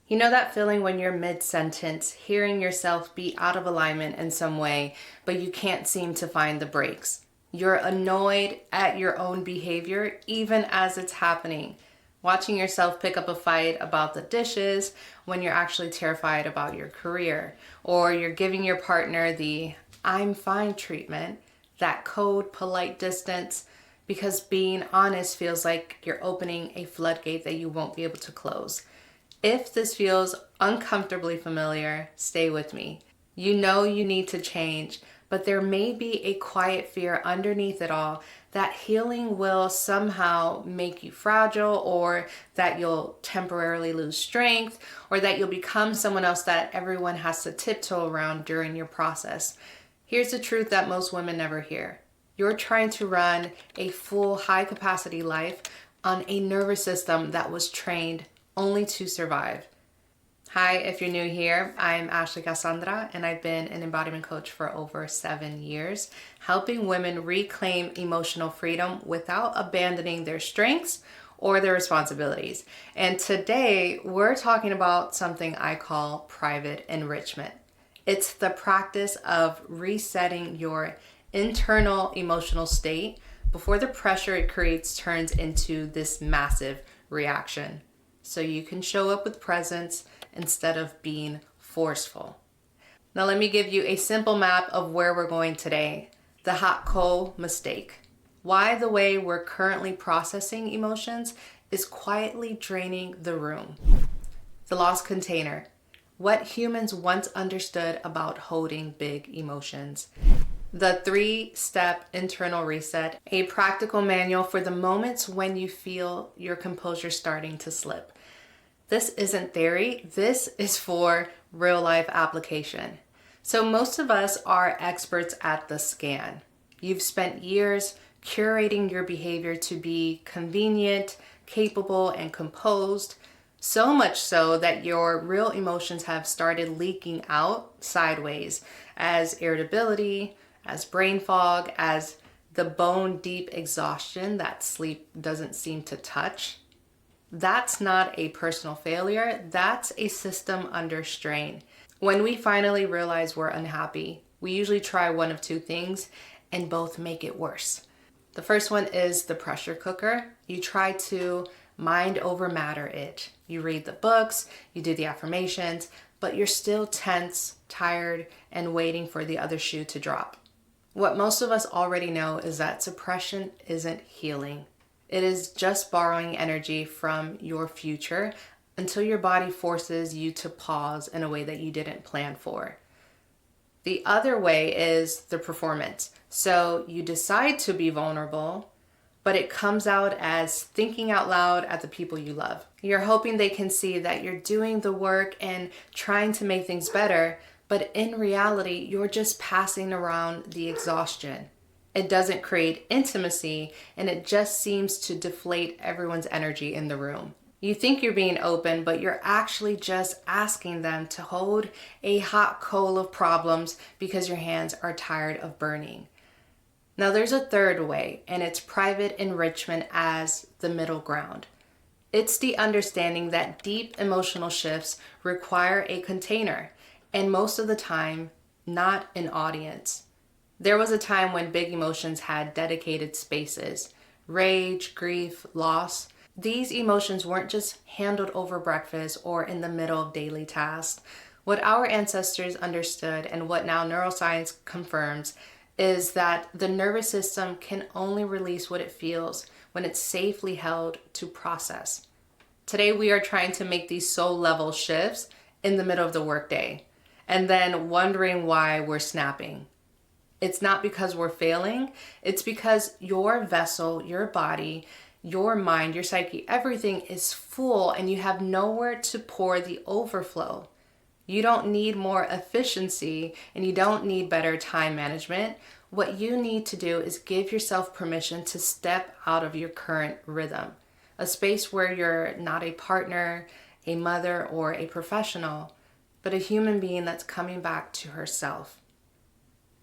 You know that feeling when you're mid-sentence, hearing yourself be out of alignment in some way, but you can't seem to find the breaks. You're annoyed at your own behavior even as it's happening. Watching yourself pick up a fight about the dishes when you're actually terrified about your career, or you're giving your partner the "I'm fine" treatment, that code polite distance, because being honest feels like you're opening a floodgate that you won't be able to close. If this feels uncomfortably familiar, stay with me. You know you need to change, but there may be a quiet fear underneath it all that healing will somehow make you fragile, or that you'll temporarily lose strength, or that you'll become someone else that everyone has to tiptoe around during your process. Here's the truth that most women never hear. You're trying to run a full high capacity life on a nervous system that was trained only to survive. Hi, if you're new here, I'm Ashley Cassandra, and I've been an embodiment coach for over 7 years, helping women reclaim emotional freedom without abandoning their strengths or their responsibilities. And today we're talking about something I call private enrichment. It's the practice of resetting your internal emotional state before the pressure it creates turns into this massive reaction, so you can show up with presence instead of being forceful. Now let me give you a simple map of where we're going today. The hot coal mistake. Why the way we're currently processing emotions is quietly draining the room. The lost container. What humans once understood about holding big emotions. The 3-step internal reset, a practical manual for the moments when you feel your composure starting to slip. This isn't theory, this is for real life application. So most of us are experts at the scan. You've spent years curating your behavior to be convenient, capable, and composed, so much so that your real emotions have started leaking out sideways as irritability, as brain fog, as the bone deep exhaustion that sleep doesn't seem to touch. That's not a personal failure, that's a system under strain. When we finally realize we're unhappy, we usually try one of two things, and both make it worse. The first one is the pressure cooker. You try to mind over matter it. You read the books, you do the affirmations, but you're still tense, tired, and waiting for the other shoe to drop. What most of us already know is that suppression isn't healing. It is just borrowing energy from your future until your body forces you to pause in a way that you didn't plan for. The other way is the performance. So you decide to be vulnerable, but it comes out as thinking out loud at the people you love. You're hoping they can see that you're doing the work and trying to make things better, but in reality, you're just passing around the exhaustion. It doesn't create intimacy, and it just seems to deflate everyone's energy in the room. You think you're being open, but you're actually just asking them to hold a hot coal of problems because your hands are tired of burning. Now there's a third way, and it's private enrichment as the middle ground. It's the understanding that deep emotional shifts require a container, and most of the time, not an audience. There was a time when big emotions had dedicated spaces. Rage, grief, loss. These emotions weren't just handled over breakfast or in the middle of daily tasks. What our ancestors understood, and what now neuroscience confirms, is that the nervous system can only release what it feels when it's safely held to process. Today we are trying to make these soul level shifts in the middle of the workday, and then wondering why we're snapping. It's not because we're failing, it's because your vessel, your body, your mind, your psyche, everything is full, and you have nowhere to pour the overflow. You don't need more efficiency, and you don't need better time management. What you need to do is give yourself permission to step out of your current rhythm, a space where you're not a partner, a mother, or a professional, but a human being that's coming back to herself.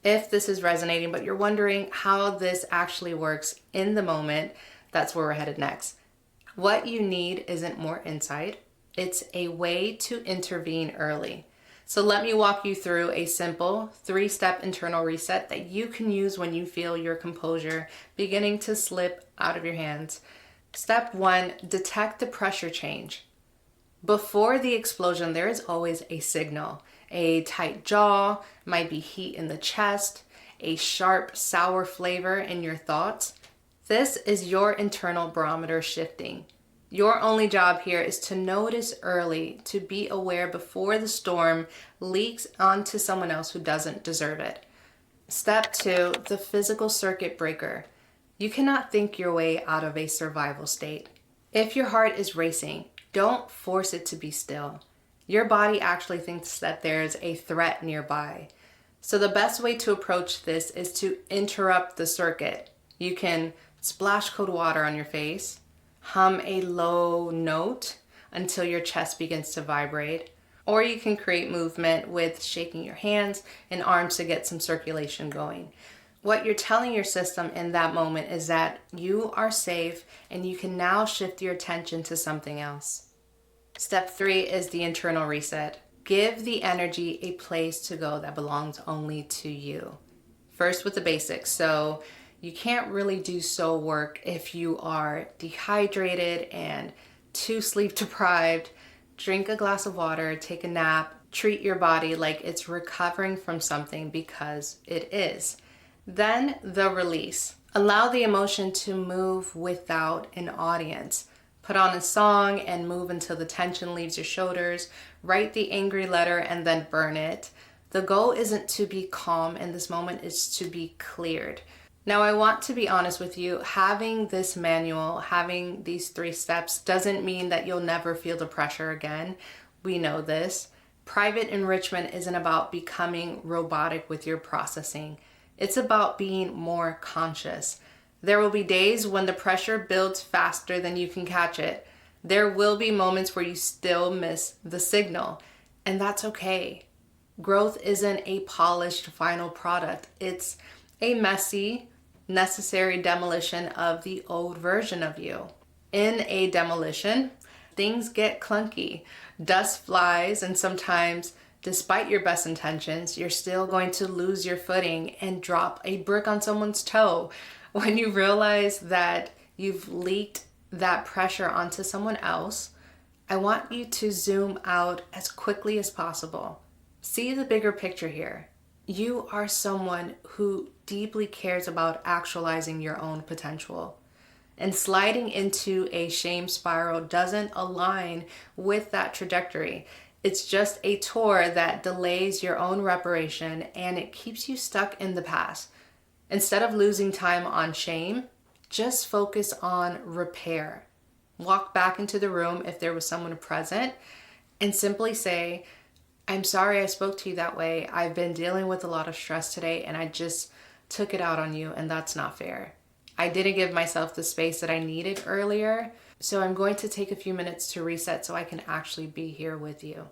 If this is resonating, but you're wondering how this actually works in the moment, that's where we're headed next. What you need isn't more insight, It's a way to intervene early. So let me walk you through a simple 3-step internal reset that you can use when you feel your composure beginning to slip out of your hands. Step 1, detect the pressure change. Before the explosion, there is always a signal. A tight jaw, might be heat in the chest, a sharp, sour flavor in your thoughts. This is your internal barometer shifting. Your only job here is to notice early, to be aware before the storm leaks onto someone else who doesn't deserve it. Step 2, the physical circuit breaker. You cannot think your way out of a survival state. If your heart is racing, don't force it to be still. Your body actually thinks that there's a threat nearby. So the best way to approach this is to interrupt the circuit. You can splash cold water on your face, hum a low note until your chest begins to vibrate, or you can create movement with shaking your hands and arms to get some circulation going. What you're telling your system in that moment is that you are safe and you can now shift your attention to something else. Step 3 is the internal reset. Give the energy a place to go that belongs only to you. First with the basics. So you can't really do soul work if you are dehydrated and too sleep deprived. Drink a glass of water, take a nap, treat your body like it's recovering from something because it is. Then the release. Allow the emotion to move without an audience. Put on a song and move until the tension leaves your shoulders. Write the angry letter and then burn it. The goal isn't to be calm in this moment, it's to be cleared. Now, I want to be honest with you, having this manual, having these 3 steps doesn't mean that you'll never feel the pressure again. We know this. Private enrichment isn't about becoming robotic with your processing. It's about being more conscious. There will be days when the pressure builds faster than you can catch it. There will be moments where you still miss the signal, and that's okay. Growth isn't a polished final product. It's a messy, necessary demolition of the old version of you. In a demolition, things get clunky, dust flies, and sometimes, despite your best intentions, you're still going to lose your footing and drop a brick on someone's toe. When you realize that you've leaked that pressure onto someone else, I want you to zoom out as quickly as possible. See the bigger picture here. You are someone who deeply cares about actualizing your own potential. And sliding into a shame spiral doesn't align with that trajectory. It's just a tour that delays your own reparation and it keeps you stuck in the past. Instead of losing time on shame, just focus on repair. Walk back into the room if there was someone present and simply say, I'm sorry I spoke to you that way. I've been dealing with a lot of stress today and I just took it out on you and that's not fair. I didn't give myself the space that I needed earlier, so I'm going to take a few minutes to reset so I can actually be here with you.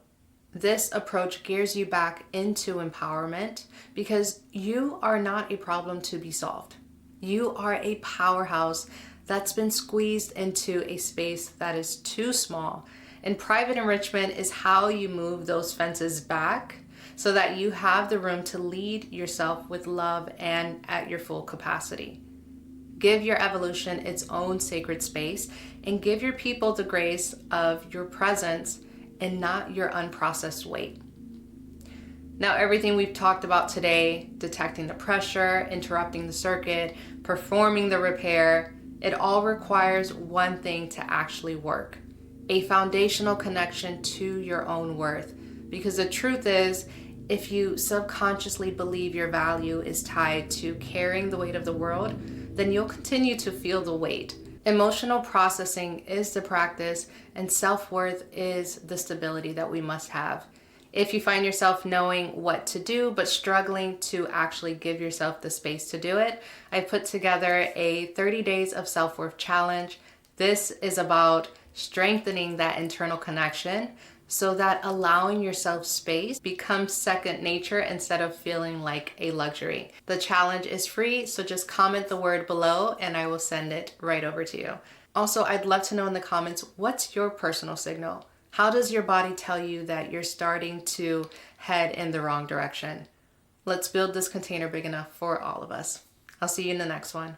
This approach gears you back into empowerment because you are not a problem to be solved. You are a powerhouse that's been squeezed into a space that is too small. And private enrichment is how you move those fences back so that you have the room to lead yourself with love and at your full capacity. Give your evolution its own sacred space and give your people the grace of your presence and not your unprocessed weight. Now, everything we've talked about today, detecting the pressure, interrupting the circuit, performing the repair, it all requires one thing to actually work: a foundational connection to your own worth. Because the truth is, if you subconsciously believe your value is tied to carrying the weight of the world, then you'll continue to feel the weight. Emotional processing is the practice, and self-worth is the stability that we must have. If you find yourself knowing what to do but struggling to actually give yourself the space to do it, I put together a 30 days of self-worth challenge. This is about strengthening that internal connection so that allowing yourself space becomes second nature instead of feeling like a luxury. The challenge is free, so just comment the word below and I will send it right over to you. Also, I'd love to know in the comments, what's your personal signal? How does your body tell you that you're starting to head in the wrong direction? Let's build this container big enough for all of us. I'll see you in the next one.